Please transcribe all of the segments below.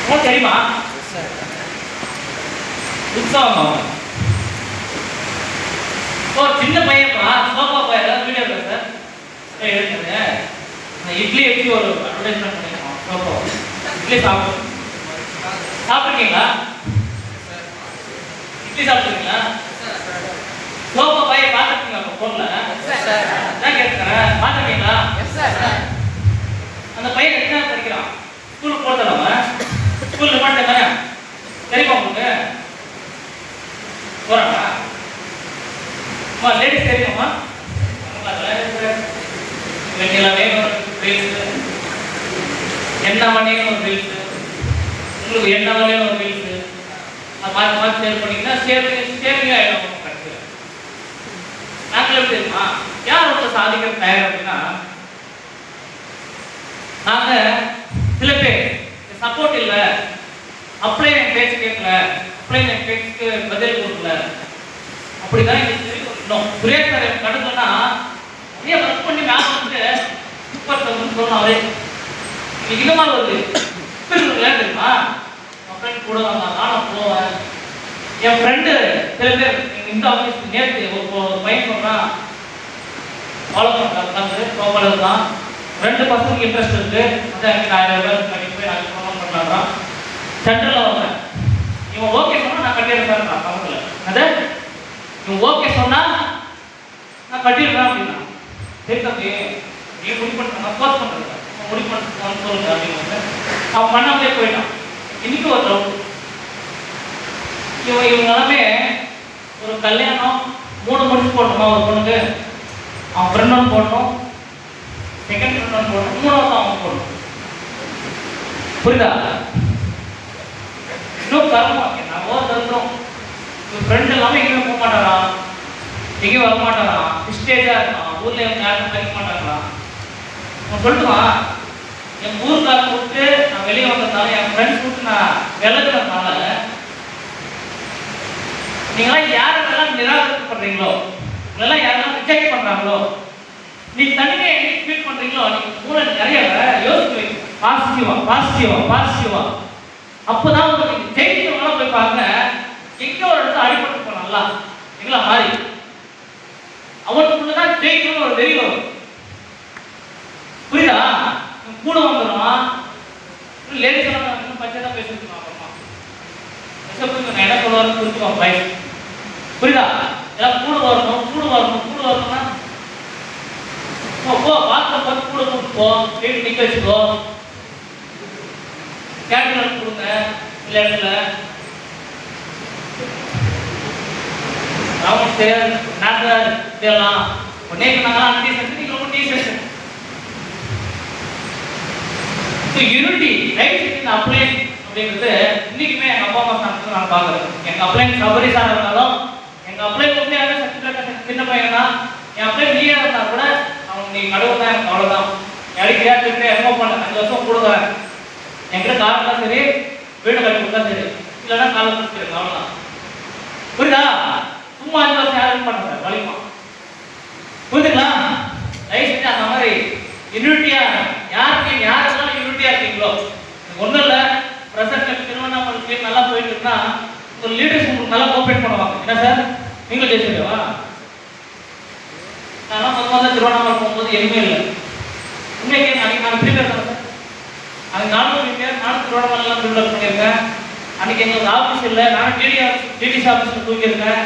உங்களுக்கு தெரியுமா? உற்சாகம் அவங்க சின்ன பையன்ப்பா சோஃபா பையன் ஏதாவது வீடியோ இருக்கா சார்? எடுத்துங்க. இட்லி வச்சு ஒரு அட்வர்டைஸ்மெண்ட் பண்ணிருக்கோம். சோஃபா இட்லி சாப்பிட்ருக்கீங்களா? இட்லி சாப்பிட்ருக்கீங்களா? சோஃபா பையன் பார்த்துருக்கீங்களா உங்கள் ஃபோனில்? தான் கேட்டுக்கிறேன். பார்த்துருக்கீங்களா? அந்த பையன் என்ன படிக்கிறான்? ஸ்கூலுக்கு போகிறதாம ஸ்கூலில் மாட்டேங்க தெரியுமா உங்களுக்கு? போகிறாங்களா? அம்மா லேடிஸ் தெரியுமா? வெண்ணிலாவே ஒரு ரீல்ஸு, எண்ணெய் ஒரு ரீல்ஸு, உங்களுக்கு எண்ணெய் ஒரு ரீல்ஸு, அது மாற்றி மாற்றி ஷேர் பண்ணிங்கன்னா சேவிங் ஆகிடும். கடைசியில் நாங்கள் எப்படி தெரியுமா? யார் ஒருத்தர் சாதிக்கிற தயார் அப்படின்னா நாங்கள் சில பேர் சப்போர்ட் இல்லை, அப்படியே என் பேச்சு கேட்கல, அப்படியே என் பேச்சுக்கு பதில் கொடுக்கல, அப்படிதான் இன்னும் சுரேஷ் சார் கடந்தோன்னா நிறைய ஒர்க் பண்ணி மேலே வந்து சூப்பர் சார்னு சொல்லணும். அவரே இன்னுமா வருது தெரியுமா? என் ஃப்ரெண்ட் கூட நானும் போவேன். என் ஃப்ரெண்டு சில பேர் இந்த ஆஃபீஸ் நேற்று ஒரு பையன் சொல்கிறான், ஃபாலோ பண்ணுறாங்க கோபாலர் தான், 2 பசங்க இன்ட்ரெஸ்ட் இருக்கு, அதான் எனக்கு 1000 ரூபாய் கட்டி போய் நாங்கள் ப்ரொமோட் பண்ணலாம்றான். சென்ட்ரலில் வரேன், இவன் ஓகே சொன்னால் நான் கட்டிடுறேன் சார். நான் கவுண்டில் அது இவன் ஓகே சொன்னால் நான் கட்டிடுறேன் அப்படின்னா சரி தம்பி நீ முடிவு பண்ணுற நான் கோர்ஸ் பண்ணுறேன் முடிவு பண்ணுறேன் சொல்லுங்க அப்படின்னு அவன் பண்ணாமலே போயிட்டான். இன்னைக்கு ஒரு டவுட், இவங்க எல்லாமே ஒரு கல்யாணம் 3 முடிச்சு போடணுமா ஒரு பொண்ணுக்கு? அவன் ஃப்ரெண்ட் ஒன்று போடணும், செகண்ட் ஃப்ரெண்ட் ஒன்று போடணும், 3வது அவன் போடணும். புரியுதா? இன்னும் தரணும் நான் ஓர் தருகிறோம். ஃப்ரெண்ட் எல்லாமே எங்கேயுமே போக மாட்டாரா, எங்கேயும் வர மாட்டாரா, ஸ்டேஜாக இருக்கான், ஊரில் இவங்க யாருக்கும் கிடைக்க மாட்டாங்களா? அவன் சொல்லிட்டுமா என் ஊருக்காரன் கூப்பிட்டு நான் வெளியே வந்ததுனால என் ஃப்ரெண்ட்ஸ் கூப்பிட்டு நான் விலகுறதுனால நீங்களாம் யாரெல்லாம் நிராகரிக்கப்படுறீங்களோ, உங்களெல்லாம் யாரெல்லாம் ரிஜெக்ட் பண்ணுறாங்களோ, நீ தனியாக எப்படி ஃபீல் பண்ணுறீங்களோ நீங்கள் கூட நிறைய யோசிச்சு வைங்க. பாசிட்டிவா அப்போதான் உங்களுக்கு ஜெயிக்கிறவங்கள போய் பாருங்க, எங்கே ஒரு இடத்துல அடிபட்டு போனாங்களா எங்களா மாறி அவனுக்குள்ளதான் ஜெயிக்கணும் ஒரு வெறி வரும். புரியுதா? கூட வந்துடும் லேடிஸ் எல்லாம் பச்சை தான் பேசிட்டு நான் என்ன சொல்லுவாருன்னு புரிஞ்சுக்கோங்க பையன். புரியுதா? எல்லாம் கூட வரணும்னா போ வார்த்தை பார்த்து கூட கூப்பிட்டு போ, வீட்டு நிற்க வச்சுக்கோ, கேட்டரிங் கொடுங்க இல்லை இடத்துல அவனுக்கு தெரியாது நாங்கள் இதெல்லாம் நேற்று நாங்களாம் டீசர்ட் நீங்கள் ரொம்ப டீசர்ட் யூனிட்டி ரைட் செட்டிங் அப்ளைன் அப்படிங்கிறது இன்னைக்குமே எங்கள் அப்பா அம்மா சாப்பிட்டு நான் பார்க்குறேன். எங்கள் அப்ளைன் சபரிசாக இருந்தாலும் எங்கள் அப்ளைன் உண்மையாக சர்டிஃபிகேட் சின்ன பையனா என் அப்ளைன் நீயாக இருந்தால் கூட அவன் நீ கடவுள் தான் எனக்கு அவ்வளோதான் அடிக்கையா திருப்பி எம்மோ பண்ண 5 வருஷம் கொடுக்குறேன். என்கிட்ட கார் தான் சரி, வீடு கட்டி கொடுத்தா சரி, இல்லைன்னா காலை கொடுத்துருங்க அவ்வளோதான். புரியுதா? சும்மா 5 வருஷம் யாரும் பண்ண சார் வலிமா. புரியுதுங்களா? தயவு செஞ்சு அந்த மாதிரி யூனிட்டியா யாரெல்லாம் யூனிட்டியா இருக்கீங்களோ ஒன்றும் இல்லை. ப்ரெசென்ட்ல திருவண்ணாமலை நல்லா போயிட்டு இருந்தா ஒரு லீடர்ஸ் உங்களுக்கு நல்லா கோஆப்ரேட் பண்ணுவாங்க. என்ன சார் நீங்களும் ஜெயிச்சிருக்கவா? நான் முதல்ல திருவண்ணாமலை போகும்போது எதுவுமே இல்லை. உண்மைக்கே நான் ப்ரிப்பேர் பண்ணேன் சார். அது நானும் திருவண்ணாமலைலாம் ப்ரிப்பேர் பண்ணியிருக்கேன். அன்றைக்கி எங்களுக்கு ஆஃபீஸ் இல்லை, நானும் டிடிசி ஆஃபீஸில் தூக்கியிருக்கேன்,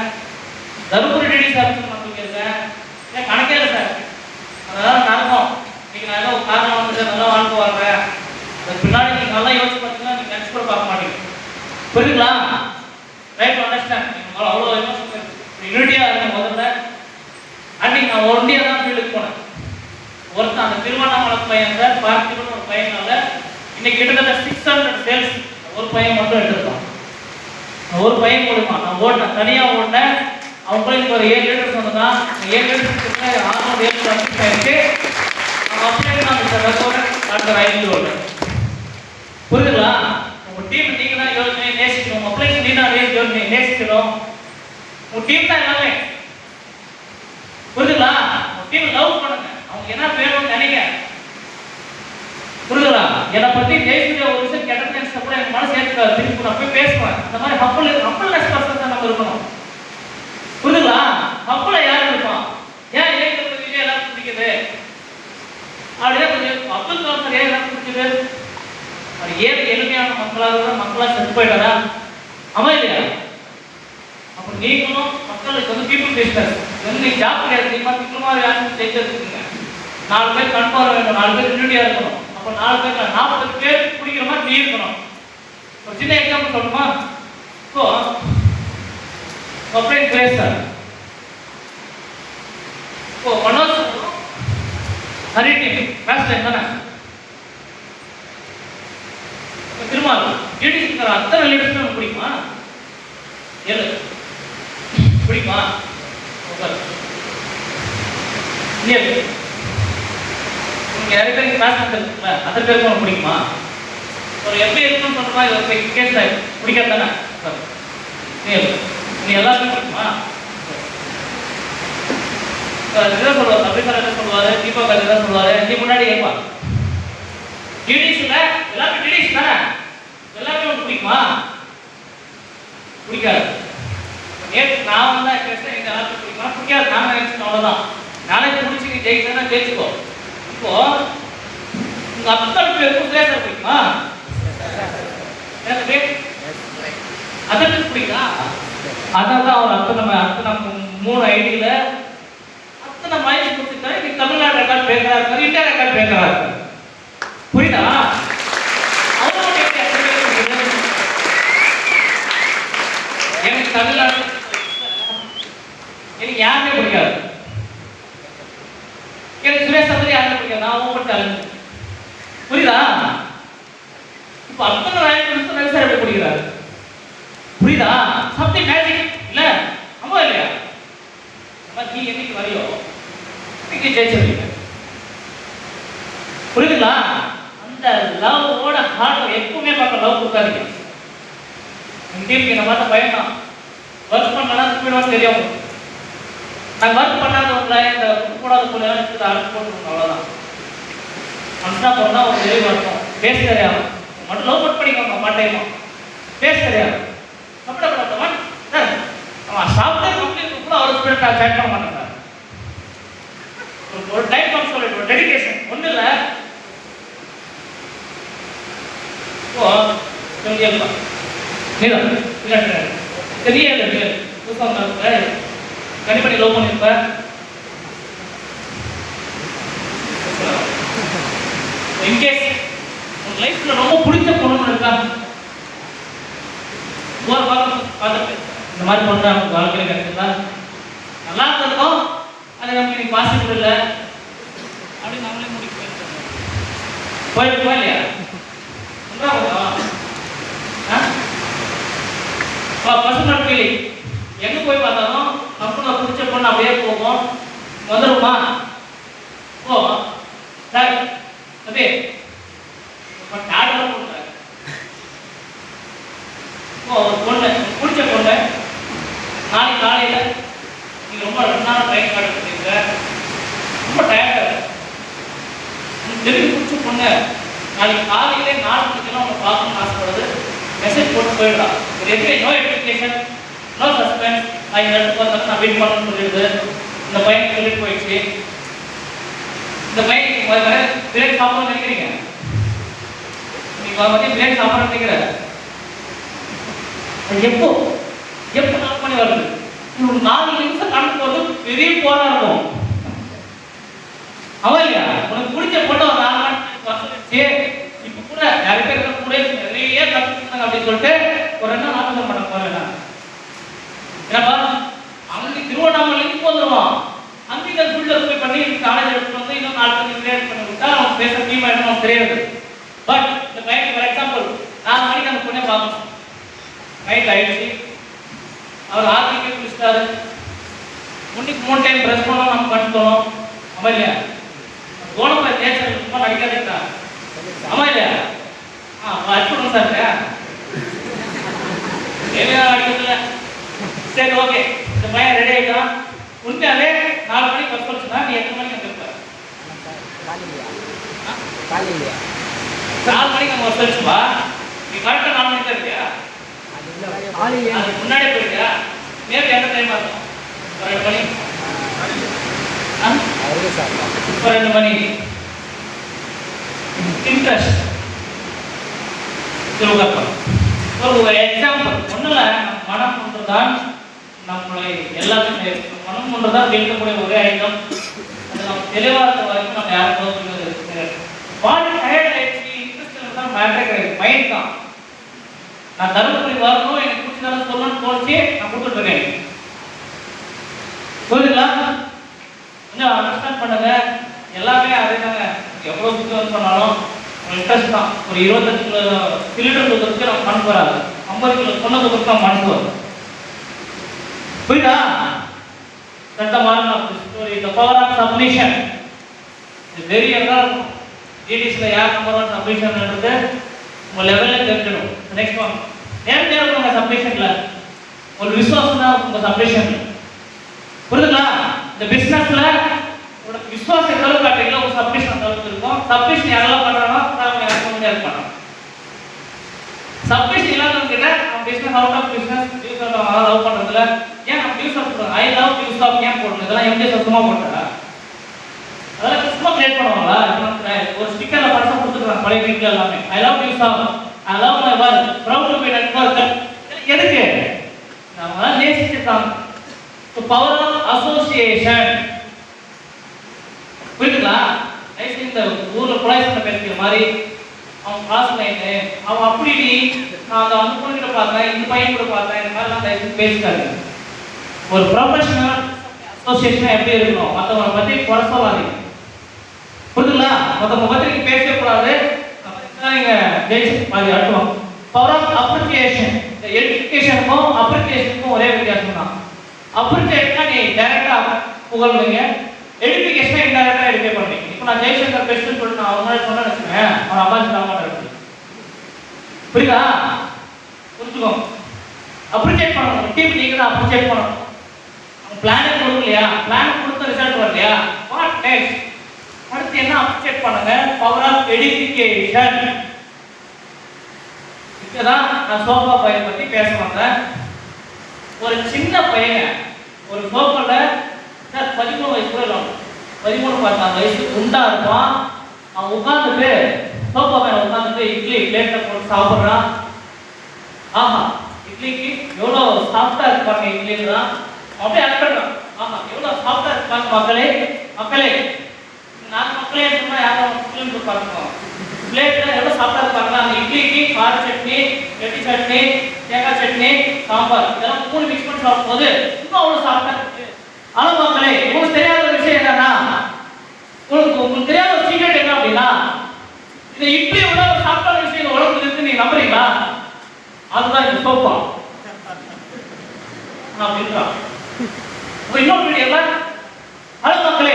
தருமபுரி டிடிசி ஆஃபீஸில் நான் தூக்கியிருக்கேன். ஏன் கணக்கே இல்லை சார். அதனால் நடக்கும். நீங்கள் நான் ஏதோ காரணம் வந்துட்டு நல்லா வாழ்ந்து வாழ்கிறேன், அதுக்கு பின்னாடி நீங்கள் நல்லா யோசிச்சு பார்த்தீங்கன்னா நீங்கள் நினச்சி கூட பார்க்க மாட்டீங்க. புரியுதுங்களா? Right understand. நீங்கள் அவ்வளோ யூனிட்டியாக இருந்தேன் முதல்ல. அன்றைக்கி நான் ஒன்றியாக தான் ஃபீல்டுக்கு போனேன். ஒருத்தன் அந்த திருவண்ணாமலை பையன் சார் பார்த்திபன் ஒரு பையனால இன்னைக்கு கிட்டத்தட்ட 600 சேல்ஸ் ஒரு பையன் மட்டும் எடுத்துருக்கான். ஒரு பையன் மூலமா நான் ஓடினேன், தனியாக ஓடினேன். அவங்க கூட எனக்கு ஒரு 7 லிட்டர் சொன்னதான். 7 லிட்டருக்கு 600 இருக்கு. அப்படியே நான் இந்த ரெக்கார்டை அடுத்த 5 ஓடுறேன். புரியுதுங்களா? உங்கள் டீம் நீங்கள் தான் யோசனை நேசிக்கணும், உங்கள் அப்ளைக்கு நீ தான் நேசிக்கணும். உங்கள் டீம் தான் எல்லாமே. புரியுதுங்களா? உங்கள் டீம் லவ் பண்ணுங்க. அவங்க என்ன வேணும்னு நினைங்க. புரியுதுங்களா? என்னை பத்தி ஜெயிச்சுட்டு ஒரு விஷயம் கெட்ட நினைச்சா கூட என் மனசு ஏற்றுக்காது, திருப்பி நான் போய் பேசுவேன். இந்த மாதிரி ஹம்பிள்னஸ் பர்சன் தான் நம்ம இருக்கணும். புரியுதுங்களா? ஹம்பிள யார் இருப்பான்? ஏன் விஜய் எல்லாரும் பிடிக்குது அப்படியே கொஞ்சம் அப்துல் கலாம் சார் ஏன் எல்லாரும் பிடிச்சது? அது ஏன் எளிமையான மக்களா செத்து போயிட்டாரா? ஆமா இல்லையா? அப்ப நீங்களும் மக்களுக்கு வந்து பீப்புள் பிசினஸ் இன்னைக்கு ஜாப் கிடையாது. நீங்க மாதிரி யாரும் ஜெயிச்சிருக்கீங்க. 4 பேர் கன்ஃபார்ம் வேணும், 4 பேர் யூனிட்டியா இருக்கணும். அப்ப 4 பேர் 40 பேர் பிடிக்கிற மாதிரி நீ இருக்கணும். ஒரு சின்ன எக்ஸாம்பிள் சொல்லணுமா? இப்போ ஃப்ரெண்ட் கிரேஸ் சார், இப்போ Manoj Hari team match time தானே திருமால் டிடி இருக்கிற அத்தனை லீடர்ஸ் நமக்கு பிடிக்குமா? ஏழு பிடிக்குமா? உங்களுக்கு நிறைய பேருக்கு மேட்ச் இருக்குல்ல, அத்தனை பேருக்கு உங்களுக்கு பிடிக்குமா? ஒரு எப்படி இருக்கணும்னு சொல்றமா இது கேஸ் பிடிக்காது தானே? நீ எல்லாருமே பிடிக்குமா? சொல்லுவாரு அப்படி சார் என்ன சொல்லுவாரு, தீபக் என்ன சொல்லுவாரு, நீ முன்னாடி ஏற்பா டிடிஸ்ல எல்லாருமே டிடிஸ் தானே, எல்லாருமே உங்களுக்கு பிடிக்குமா? பிடிக்காது. நேற்று நான் வந்து பேசுறேன், எங்க எல்லாருக்கும் பிடிக்குமா? பிடிக்காது. நாம நினைச்சோம் அவ்வளவுதான். நாளைக்கு முடிச்சு நீ ஜெயிச்சா ஜெயிச்சுக்கோ. இப்போ உங்க அத்தனை பேருக்கும் பேச பிடிக்குமா? அதற்கு பிடிக்கா? அதான் அவர் அத்தனை 3 ஐடியில அத்தனை மைண்ட் கொடுத்துட்டாரு. நீ தமிழ்நாடு ரெக்கார்ட் பேக்கரா இருக்காரு, இந்தியா ரெக்கார்ட் பேக்கரா இருக்காரு. புரியுதா? எனக்கு தமிழ்நாடு எனக்கு யாருமே பிடிக்காது. எனக்கு சுரேஷ் சந்திரி யாருமே பிடிக்காது. நான் ஓப்பன். புரியுதா? இப்ப அத்தனை ரேங்க் கொடுத்து நடிசார் எப்படி பிடிக்கிறாரு? புரியுதா? சம்திங் மேஜிக் இல்ல? ஆமா இல்லையா? நீ என்னைக்கு வரையோ இன்னைக்கு ஜெயிச்சிருக்கீங்க. புரியுதுங்களா? அந்த லவ்வோட ஹார்ட் எப்பவுமே பார்க்க லவ் கொடுக்காதீங்க. டீமுக்கு என்ன பார்த்த பயம் தான். ஒர்க் பண்ணலாம் போயிடுவான்னு தெரியும். நான் ஒர்க் பண்ணாதவங்கள இந்த கூடாத போலாம் அடுத்து போட்டுருக்கோம். அவ்வளோதான். மனுஷனா போனா ஒரு தெளிவு இருக்கும். பேச தெரியாது மட்டும் லவ் கட் பண்ணிக்கோங்க. மாட்டேமா பேச தெரியாது. கப்படப்படாதவன் சார் அவன் சாப்பிட்டே கம்ப்ளீட் கூட அவர் ஸ்பிரிட் சேட் பண்ண மாட்டேன் சார். ஒரு டைம் காம் சொல்லிட்டு ஒரு டெடிகேஷன் ஒன்றும் இல்லை. இப்போ சொல்லியப்பா தெரியல கண்டிப்பா நீ லவ் பண்ணிருப்ப. இன்கேஸ் உங்க லைஃப்ல ரொம்ப பிடிச்ச பொண்ணு இருக்கா? பார்த்து இந்த மாதிரி பொண்ணு நமக்கு வாழ்க்கையில கிடைச்சதா நல்லா இருக்கும். அது நமக்கு இன்னைக்கு பாசிபிள் இல்லை அப்படின்னு நம்மளே முடிக்க போயிருக்கோம் இல்லையா? பர்சனல் ஃபீலிங் எங்க போய் பார்த்தாலும் நமக்கு பிடிச்ச பொண்ணு அப்படியே போகும். வந்துருமா? ஓ சார் அதே டாடெல்லாம் கொடுத்தாரு. ஒரு பொண்ணு பிடிச்ச பொண்ணு நாளைக்கு காலையில நீங்க ரொம்ப 2 நாள் ட்ரெயின் கார்டு பண்ணிருக்க, ரொம்ப டயர்டா தெரிஞ்சு பிடிச்ச பொண்ணு நாளைக்கு காலையில 4 மணிக்கெல்லாம் உங்களை பார்க்கணும்னு ஆசைப்படுது. மெசேஜ் போட்டு போயிடலாம். இது எப்படி நோ எஜுகேஷன் நோ சஸ்பென்ஸ் நான் இடத்துக்கு வந்தாலும் நான் வெயிட் பண்ணணும்னு சொல்லிடுது. இந்த பையன் சொல்லிட்டு போயிடுச்சு. இந்த பையன் பிரேக் சாப்பிடணும்னு நினைக்கிறீங்க. நீங்க வந்து பிரேக் சாப்பிட நினைக்கிற எப்போ எப்போ நாள் பண்ணி வருது? ஒரு 4 நிமிஷம் கணக்கு போது பெரிய போரா இருக்கும். அவன் இல்லையா உனக்கு பிடிச்ச பொண்ணு ஒரு 4 நாள் இப்ப கூட நிறைய பேர் கூட நிறைய கற்றுக்கிட்டாங்க அப்படின்னு சொல்லிட்டு ஒரு 2 நாள் ஆலோசனை பண்ண போறேன். ஏன்னா அங்கே திருவண்ணாமலைக்கு போதுருவான். அங்கே ஃபீல்டில் போய் பண்ணி காலேஜ் எடுத்துட்டு வந்து இன்னும் 4 பேர் கிரியேட் பண்ணி விட்டா அவன் பேச டீம் ஆகிடும் நமக்கு தெரியாது. பட் இந்த பையனுக்கு ஃபார் எக்ஸாம்பிள் 4 மணிக்கு அந்த பொண்ணை பார்க்கணும். நைட் ஆயிடுச்சு. அவர் 6 மணிக்கு குளிச்சிட்டாரு. முன்னைக்கு 3 டைம் ப்ரெஷ் பண்ணோம் நம்ம பண்ணிட்டோம். ஆமா இல்லையா? கோணப்பா நேச்சர் ரொம்ப நடிக்காதீங்க. ஆமா இல்லையா? அடிச்சுடுங்க சார் அடிக்கிறதுல. சரி ஓகே இந்த பையன் ரெடி ஆகிட்டான். உண்மையாவே 4 மணிக்கு பஸ் வச்சுனா நீ எத்தனை மணிக்கு வந்துருப்ப? 4 மணிக்கு நம்ம வச்சுப்பா. நீ கரெக்டாக 4 மணிக்கு இருக்கியா? அதுக்கு முன்னாடியே போயிருக்கியா? மேபி என்ன டைமாக இருக்கும்? ஒரு 2 மணி. ஒரு 2 மணி. இன்ட்ரெஸ்ட் ஒரு எக்ஸாம்பிள் ஒன்றும் இல்லை. மனம் ஒன்றுதான் நம்மளை எல்லாமே மனம் ஒன்றுதான் கேட்கக்கூடிய ஒரே ஐட்டம். அது நம்ம தெளிவாக இருக்க வரைக்கும் நம்ம யாரும் பாடி டயர்ட் ஆயிடுச்சு. இன்ட்ரெஸ்ட் தான் மேட்டரே கிடையாது, மைண்ட் தான். நான் தருமபுரி வரணும், எனக்கு பிடிச்சதால சொல்லணும்னு தோணுச்சு, நான் கொடுத்துட்ருக்கேன். புரியுதுங்களா? கொஞ்சம் அண்டர்ஸ்டாண்ட் பண்ணுங்க. எல்லாமே அதே தாங்க. எவ்வளோ புத்தகம் பண்ணாலும் ஒரு இன்ட்ரெஸ்ட் தான். ஒரு 25 கிலோ சிலிண்டர் தூக்கிறதுக்கு நம்ம மனசு வராது, 50 கிலோ சொன்ன தூக்கிறதுக்கு நம்ம மனசு வரும். புரியுதா? சட்டமான story the power of submission. இது வெரி எல்லாம் இருக்கும். ஜிடிஸ்ல யார் நம்பர் 1 சப்மிஷன்ன்றது உங்க லெவல்ல தெரிஞ்சிடும். நெக்ஸ்ட் ஒன் நேர்மையா இருக்குங்க சப்மிஷன்ல. ஒரு விசுவாசம் தான் உங்க சப்மிஷன். புரியுதுங்களா? இந்த பிசினஸ்ல உங்க விசுவாசம் எவ்வளவு காட்டுறீங்களோ உங்க சப்மிஷன் அந்த அளவுக்கு இருக்கும். சப்மிஷன் யாரெல்லாம் பண்றானோ அவங்க யாருக்கும் முடியாது பண்ணணும். சப்மிஷன் இல்லாதவங்க கிட்ட நம்ம பிசினஸ் அவுட் ஆஃப் பிசினஸ் டியூஸ் லவ் பண்றதுல ஏன் நம்ம டியூஸ் ஆஃப் ஐ லவ் டியூஸ் ஆஃப் ஏன் போடணும்? இதெல்லாம் எப்படி சுத்தமா போட்டா அதெல்லாம் சும்மா கிரியேட் பண்ணுவாங்களா? ஒரு ஸ்டிக்கர்ல பரிசா கொடுத்துருக்காங்க பழைய வீட்டுல எல்லாமே. ஐ லவ் டியூஸ் of, I love my work, proud to be network. எதுக்கு? நம்ம நேசிச்சிருக்காங்க. Power of association. புரியுதுங்களா? இந்த ஊர்ல குழாய்சனை பேசுகிற மாதிரி அவன் கிளாஸ் லைனு அவன் அப்படி நான் அந்த அந்த பொண்ணு கிட்ட பார்த்தேன், இந்த பையன் கூட பார்த்தேன், இந்த மாதிரிலாம் தயவுசெய்து பேசிட்டாரு. ஒரு ப்ரொஃபஷனல் அசோசியேஷன் எப்படி இருக்கணும்? மற்றவங்களை பற்றி குறை சொல்லாதீங்க. புரியுதுங்களா? மற்றவங்க பற்றி நீங்கள் பேசவே கூடாது. நீங்கள் ஜெயிச்சு மாதிரி ஆட்டுவோம். Power of appreciation. எஜுகேஷனுக்கும் அப்ரிசியேஷனுக்கும் ஒரே வித்தியாசம் தான். அப்ரிசியேஷனா நீ டைரக்டாக புகழ்வீங்க, எஜுகேஷனா இன்டைரக்டா எடுக்கே பண்ணுவீங்க. இப்போ நான் ஜெய்சங்கர் பெஸ்ட்னு சொல்லிட்டு நான் அவங்க சொன்னேன்னு வச்சுக்கேன், அவன் அம்மாச்சி ஆமாட்டாரு. புரியுதா? புரிஞ்சுக்கோ. அப்ரிசியேட் பண்ணணும். டீம் நீங்க தான் அப்ரிசியேட் பண்ணணும். அவங்க பிளானே கொடுக்கலையா? பிளான் கொடுத்த ரிசல்ட் வரலையா? What next? அடுத்து என்ன அப்ரிசியேட் பண்ணுங்க? Power of education. இதுதான் நான் சோபா பையனை பத்தி பேச வந்தேன். ஒரு சின்ன பையன் ஒரு சோபால 13 வயசு கூட இல்லை, 13-14 வயசு குண்டா இருப்பான். அவன் உட்காந்துட்டு சோபா மேல உட்காந்துட்டு இட்லி பிளேட்ல போட்டு சாப்பிட்றான். ஆஹா, இட்லிக்கு எவ்வளோ சாஃப்டா இருப்பாங்க இட்லிலாம் அப்படியே அனுப்பிடுறான். ஆஹா, எவ்வளோ சாஃப்டா இருப்பாங்க மக்களே. மக்களே நான் மக்களே சொன்னா யாரும் பிள்ளைங்க பார்க்கணும். பிளேட்ல எவ்வளோ சாஃப்டா இருப்பாங்க. அந்த இட்லிக்கு கார சட்னி, வெட்டி சட்னி, தேங்காய் சட்னி, சாம்பார் இதெல்லாம் 3 மிக்ஸ் பண்ணி சாப்பிடும்போது இன்னும் அவ்வளோ சாஃப்டா இருக்கு. ஆனா மக்களே, உங்களுக்கு தெரியாத ஒரு விஷயம் என்னன்னா, உங்களுக்கு தெரியாத ஒரு சீக்ரெட் என்ன அப்படின்னா, இந்த இட்லி விட ஒரு சாப்பிட்ட விஷயம் உடம்புல இருக்கு. நீங்க நம்புறீங்களா? அதுதான் இந்த சோப்பா அப்படின்றான். இன்னொரு வீடியோல ஹலோ மக்களே,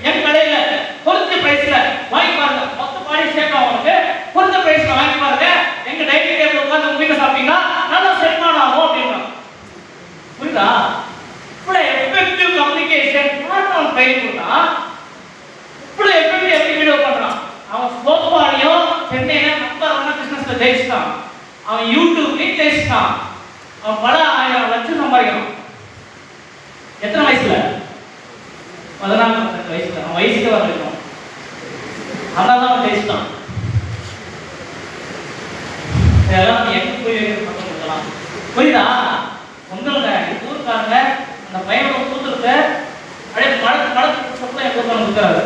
என் கடையில குறைஞ்ச பிரைஸ்ல வாங்கி பாருங்க, மொத்த பாடி சேர்க்க அவனுக்கு குறைஞ்ச பிரைஸ்ல வாங்கி பாருங்க. எங்க டைனிங் டேபிள் உட்கார்ந்து உங்க வீட்டுல சாப்பிட்டீங்கன்னா நல்லா செரிமானம் ஆகும் அப்படின்றான். புரியுதா? இவ்வளவு எஃபெக்டிவ் கம்யூனிகேஷன் அவன் ட்ரைன் கொடுத்தான். இவ்வளவு எஃபெக்டிவ் எப்படி வீடியோ பண்றான். அவன் சோப்பாலையும் சென்னையில நம்பர் 1 பிசினஸ்ல ஜெயிச்சிட்டான். அவன் யூடியூப்லயும் ஜெயிச்சிட்டான். அவன் பல 1000 லட்சம் சம்பாதிக்கிறான். எத்தனை வயசுல? 14 வயசுல. அவன் வயசுக்கு வந்துருக்கான். அதனால அவன் ஜெயிச்சிட்டான். இதெல்லாம் நீ எப்படி போய் கொடுக்கலாம்? புரியுதா? உங்களோட ஊருக்காரங்க அந்த பையனோட கூத்துருக்கு அப்படியே மடக்கு சொப்பனை என் கூத்தான கொடுக்குறாரு.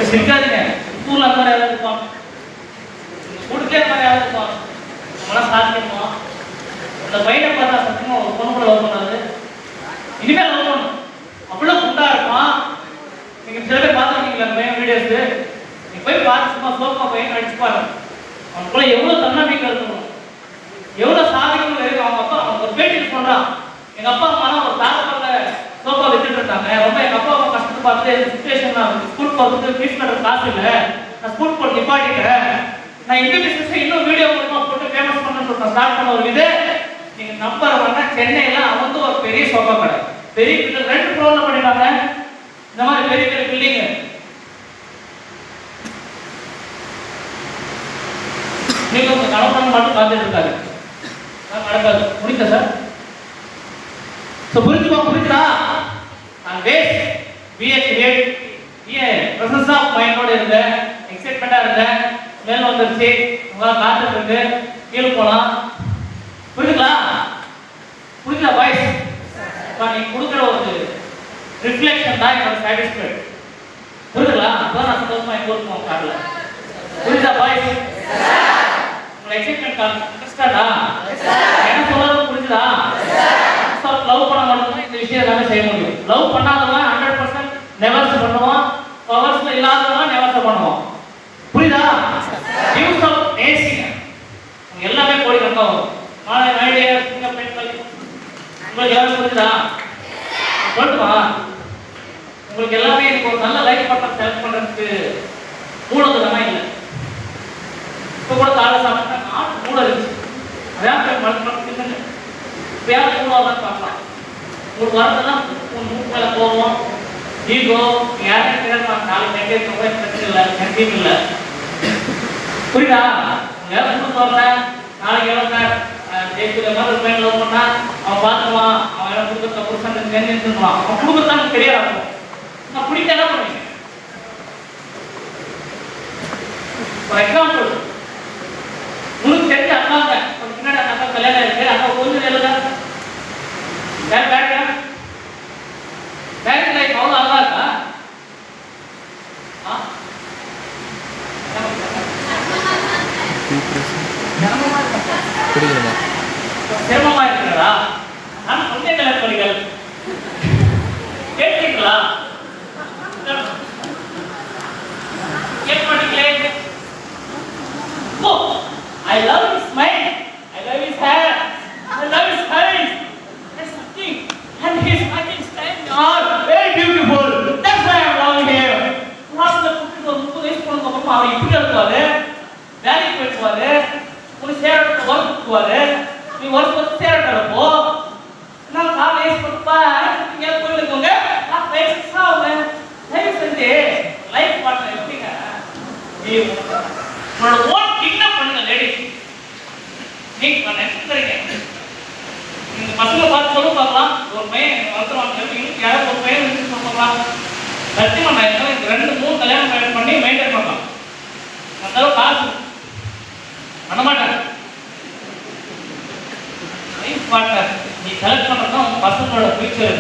சிரிக்காதீங்க. ஊர்ல அந்த மாதிரி யாராவது இருப்பாங்க, கொடுக்கே அந்த மாதிரி யாராவது இருப்பாங்க. நம்மளாம் சாதிக்கணுமா? அந்த பையனை பார்த்தா சத்தியமா ஒரு பொண்ணு கூட லவ் பண்ணாது. இனிமேல் லவ் பண்ணணும். அவ்வளோ குண்டா இருப்பான். நீங்க சில பேர் பார்த்துருக்கீங்களா அந்த பையன் வீடியோஸ்? நீ போய் பார்த்து சும்மா சோப்பா பையன் அடிச்சு பாருங்க. அவனுக்குள்ள எவ்வளோ தன்னம்பிக்கை இருக்கணும், எவ்வளோ சாதிக்கணும் இருக்கு. அவங்க அப்பா அவங்க ஒரு பேட்டியில் சொல்றான், எங்க அப்பா அம்மா ஒரு தாரப்பல்ல சோப்பா வித்துட்டு இருக்காங்க. ரொம்ப எங்க அப்பா அம்மா கஷ்டத்தை பார்த்து சுச்சுவேஷன் நான் ஸ்கூல் போகிறதுக்கு ஃபீஸ் கட்டுற காசு இல்லை, நான் ஸ்கூல் போட்டு நிப்பாட்டிட்டேன். நான் இந்த பிசினஸ் இன்னும் வீடியோ மூலமா போட்டு ஃபேமஸ் பண்ணணும்னு சொல்லிட்டு ஸ்டார்ட் பண்ண ஒரு இது. நீங்க நம்பர் வேணா சென்னையில வந்து ஒரு பெரிய சோபா கடை பெரிய 2 ஃப்ளோர்ல பண்ணிட்டாங்க. இந்த மாதிரி பெரிய பெரிய பில்டிங் மட்டும் காத்துட்டு இருக்காரு. நடக்காது. புரியுதா சார்? ஸோ புரிஞ்சுதா? நான் வேஸ்ட் பிஏ கிரியேட் பிஏ ப்ரெசன்ஸ் ஆஃப் மைண்டோட இருந்தேன், எக்ஸைட்மெண்ட்டாக இருந்தேன், மேல் வந்துருச்சு, உங்களால் காத்துட்டு இருக்கு, கீழே போகலாம். புரியுதுங்களா? புரியுதா பாய்ஸ்? நீங்கள் கொடுக்குற ஒரு ரிஃப்ளெக்ஷன் தான் என்னோட சாட்டிஸ்ஃபைட். புரியுதுங்களா? அப்பதான் நான் சந்தோஷமா எங்க ஊருக்கு போவோம் காரில். புரியுதா பாய்ஸ்? உங்களை எக்ஸைட்மெண்ட் இன்ட்ரெஸ்டா? என்ன சொல்றது புரிஞ்சுதா? லவ் பண்ண மட்டும் இந்த விஷயம் எல்லாமே செய்ய முடியும். லவ் பண்ணாதவன் 100% நெவர்ஸ் பண்ணுவான், பவர்ஸ்ல இல்லாதவன் நெவர்ஸ் பண்ணுவான். புரியுதா? யூஸ் ஆஃப் நேசிங் எல்லாமே கோடி கணக்கா வரும். நாளை நைடே ஃபிங்கர் பிரிண்ட் பண்ணி உங்களுக்கு எல்லாமே புரியுதா? சொல்லுமா? உங்களுக்கு எல்லாமே எனக்கு ஒரு நல்ல லைஃப் பார்ட்னர் செலக்ட் பண்றதுக்கு மூலதனமா இல்லை. இப்போ கூட காலை சாப்பிட்டா நாட்டு மூளை இருந்துச்சு, அதான் போய் மறுத்து வேலை மூலதான் பார்க்கலாம். உங்களுக்கு வரதெல்லாம் மூக்கில் போவோம், ஈகோ, யாரும் கேட்கலாம், நாளைக்கு நெகட்டிவ் பிரச்சனை இல்லை, நெகட்டிவ் இல்லை. புரியுதா? வேலை கொடுத்து வரேன், நாளைக்கு எவ்வளோ சார் ஜெயிக்கிற மாதிரி ஒரு பையன் லவ் பண்ணா அவன் பார்த்துக்குவான், அவன் எல்லாம் கொடுக்குற புருஷன் தெரிஞ்சுருவான், அவன் கொடுக்குறதான் தெரியாது. இருக்கும் நான் பிடிக்க என்ன பண்ணுவீங்க? ஃபார் எக்ஸாம்பிள், உங்களுக்கு தெரிஞ்ச அக்காங்க பின்னாடி அந்த அக்கா கல்யாணம் இருக்கு, அக்கா கொஞ்சம் எழுத வேற பேட்டா பேட்டரி லைஃப் அவ்வளோ அழகா இருக்கா? சிரமமா இருக்கிறதா? நான் கொஞ்ச கல்யாணம் படிகள் கேட்டீங்களா? கேட்க மாட்டீங்களே. ஓ, I love his smile, I love his hair, I love his eyes. There's something, and his fucking style are very beautiful. That's why I love him. Last the put the book is for the power. இப்படி இருக்காரு, வேலைக்கு போயிடுவாரு, ஒரு சேரட் work போவாரு, நீ work வந்து சேரட் இருப்போ, நான் காலேஜ் போட்டுப்பா நீங்க போயிருக்கோங்க, நான் பேசா அவங்க லைஃப் செஞ்சு லைஃப் பார்ட்னர் எப்படிங்க நீ உங்களோட ஓன் கிங்டம் பண்ணுங்க லேடிஸ். நீங்க நினைச்சுக்கிறீங்க இந்த பசங்களை பார்த்து சொல்ல பார்க்கலாம், ஒரு பையன் வளர்த்துவாங்க, யாரோ ஒரு பையன் வச்சு சொல்லலாம், சத்தியமா நான் இந்த 2-3 கல்யாணம் பண்ணி மெயின்டைன் பண்ணலாம், அந்த அளவு காசு பண்ண மாட்டேன். லைஃப் பார்ட்னர் நீ செலக்ட் பண்ணுறது உங்க பசங்களோட ஃபியூச்சர்.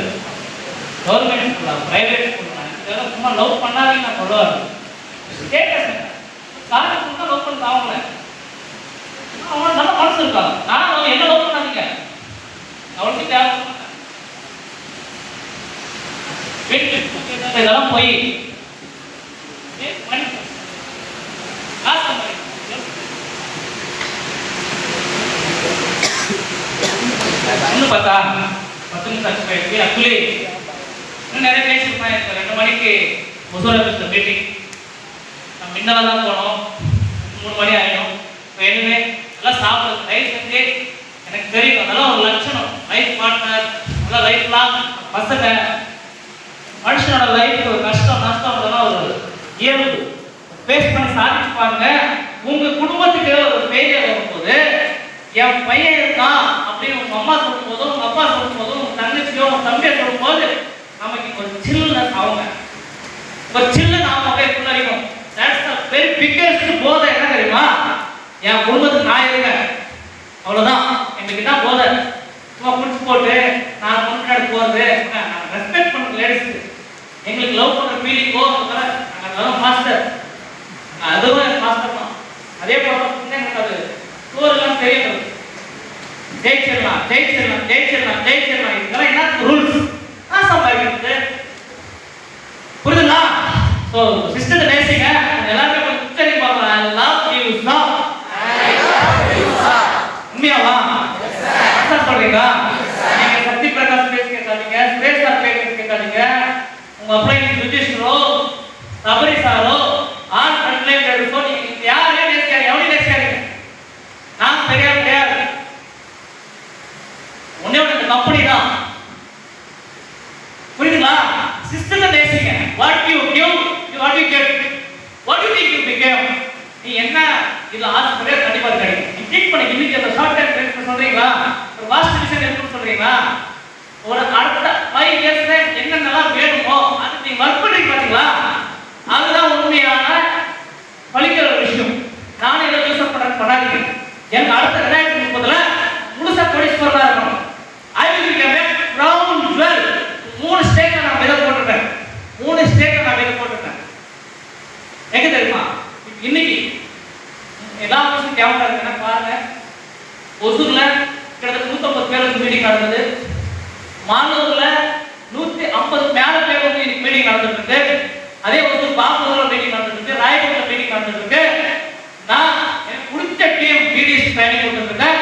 கவர்மெண்ட் ஸ்கூலா பிரைவேட் ஸ்கூலா இதெல்லாம் சும்மா லவ் பண்ணாதீங்க நான் சொல்லுவாரு. கேட்டேன் காலேஜ் தான் லவ் பண்ண ஆகல, அவன் நல்ல மனசு இருக்காங்க, நான் என்ன லவ் பண்ணாதீங்க அவனுக்கு தேவை. இதெல்லாம் போய் இன்னும் பார்த்தா 10 நிமிஷம் ஆயிடுச்சு. ஆக்சுவலி இன்னும் நிறைய பேசிருப்பேன். 2 மணிக்கு முசோர் ஆஃபீஸில் மீட்டிங், நம்ம முன்னால தான் போனோம், 3 மணி ஆகிடும். எனிவே எல்லாம் சாப்பிடுறது தயவு செஞ்சு எனக்கு தெரியும் அதெல்லாம் ஒரு லட்சணம். லைஃப் பார்ட்னர் அதெல்லாம் லைஃப் லாங் பசங்க மனுஷனோட லைஃப் ஒரு கஷ்டம் நஷ்டம் அதெல்லாம் ஒரு இயல்பு ஃபேஸ் பண்ணி சாதிச்சு பாருங்க. உங்க குடும்பத்துக்கு ஒரு ஃபெயிலியர் வரும்போது என் பையன் இருக்கான் அப்படின்னு உங்க அம்மா சொல்லும் போதும் உங்க அப்பா சொல்லும் போதும் உங்க தங்கச்சியோ உங்க தம்பியை சொல்லும் போது நமக்கு ஒரு சில்லுனஸ் அவங்க ஒரு சில்லுன்னு அவங்க அப்படியே புள்ளரிக்கும். தட்ஸ் தி வெரி பிக்கெஸ்ட் போதை. என்ன தெரியுமா? என் குடும்பத்துக்கு நான் இருக்கேன் அவ்வளோதான், எங்களுக்கு தான் போதை. சும்மா பிடிச்சி போட்டு நான் முன்னாடி போகிறது ரெஸ்பெக்ட் பண்ணுங்க லேடிஸ்க்கு. எங்களுக்கு லவ் பண்ணுற ஃபீலிங்கோ நாங்கள் மாஸ்டர், அதுவும் மாஸ்டர் தான். அதே போல எனக்கு அது ஸ்கோர்லாம் தெரியும். ஜெயிச்சிடலாம் ஜெயிச்சிடலாம் ஜெயிச்சிடலாம் ஜெயிச்சிடலாம் இதெல்லாம் என்ன ரூல்ஸ் நான் சம்பாதிக்கிறது. புரியுதுங்களா? ஸோ சிஸ்டத்தை நேசிங்க. எல்லாருமே கொஞ்சம் உச்சரிக்க பார்க்கலாம். I love you so. உண்மையாவா சார் சொல்றீங்களா? நீங்க சக்தி பிரகாஷ் பேசி கேட்காதீங்க, சுரேஷ் சார் பேசி கேட்காதீங்க, உங்க அப்ளைன் ரிஜிஸ்டரோ சபரி சாரோ ஆன் அட்லைன் எடுக்கோ நீங்க யாரே நேசிக்காதீங்க. எவனையும் நேசிக்காதீங்க. நான் தெரியாது கிடையாது. ஒன்னே ஒன்று கம்பெனி தான். புரியுதுங்களா? சிஸ்டத்தை நேசிங்க. What you give what you get. What you think you become. நீ என்ன இது ஆசைப்படியா கண்டிப்பா கிடைக்கும். ட்ரீட் பண்ணி இன்னைக்கு அந்த ஷார்ட் டைம் ட்ரீட்மெண்ட் சொல்றீங்களா, ஒரு வாஸ்ட் டிசைன் இருக்குன்னு சொல்றீங்களா, ஒரு அடுத்த 5 இயர்ஸ்ல என்னென்னலாம் வேணுமோ அது நீங்க ஒர்க் பண்றீங்க பாத்தீங்களா, அதுதான் உண்மையான பழிக்கிற ஒரு விஷயம். நானும் இதை யூஸ் பண்ணாதீங்க. எனக்கு அடுத்த 2030ல முழுசா கோடீஸ்வரனா இருக்கணும். I will become a crown jewel. 3 ஸ்டேட்ல நான் விதை போட்டுட்டேன். 3 ஸ்டேட்ல நான் விதை போட்டுட்டேன். எங்க தெரியுமா? இன்னைக்கு எல்லா வருஷம் கேமரா இருக்குன்னா பாருங்க. ஒசூர்ல கிட்டத்தட்ட 150 பேருக்கு மீட்டிங் நடந்தது. மானூர்ல 150 மேல பேருக்கு இன்னைக்கு மீட்டிங் நடந்துட்டு இருக்கு. அதே ஒசூர் பாம்பூர்ல மீட்டிங் நடந்துட்டு இருக்கு. ராயபுரத்துல மீட்டிங் நடந்துட்டு இருக்கு. நான் எனக்கு பிடிச்ச டீம் டிடிஎஸ் ட்ரைனிங் கொடுத்துருக்கேன்.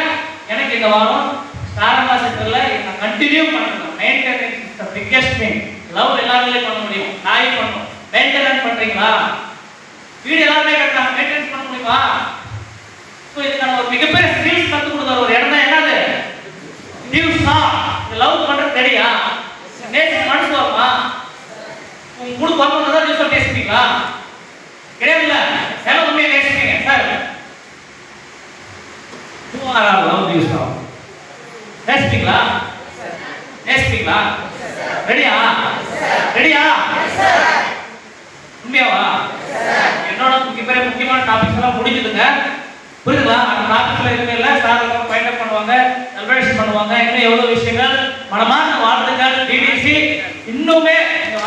எனக்கு இந்த வாரம் சாரமா சென்டர்ல நான் கண்டினியூ பண்ணணும். Maintenance is the biggest thing. Love எல்லாராலே பண்ண முடியும், நாய் பண்ணணும். மெயின்டெனன்ஸ் பண்றீங்களா? வீடு எல்லாமே கட்டலாம், மெயின்டெனன்ஸ் பண்ண முடியுமா? சோ இதுக்கான ஒரு மிகப்பெரிய ஸ்கில்ஸ் கத்து கொடுக்குற ஒரு இடம் தான் என்னது? நியூஸ்னா லவ் பண்றது தெரியா? நேசம் மனசு வருமா? உங்க கூட பார்க்கணும் தான் நியூஸ் பேசுறீங்களா? கிடையாதுல்ல. எல்லாம் உண்மையை நேசிப்பீங்க சார். லவ் நியூஸ் நேசிப்பீங்களா? நேசிப்பீங்களா? ரெடியா? ரெடியா? உண்மையாவா? என்னோட முக்கியமான டாபிக்ஸ் எல்லாம் முடிஞ்சுதுங்க. புரியுதுங்களா? அந்த டாபிக்ல இருக்குல்ல சார் ஃபைண்ட் பண்ணுவாங்க, எல்வேஷன் பண்ணுவாங்க. இன்னும் எவ்வளவு விஷயங்கள் மனமான வாழ்த்துக்கள். டிடிசி இன்னுமே இந்த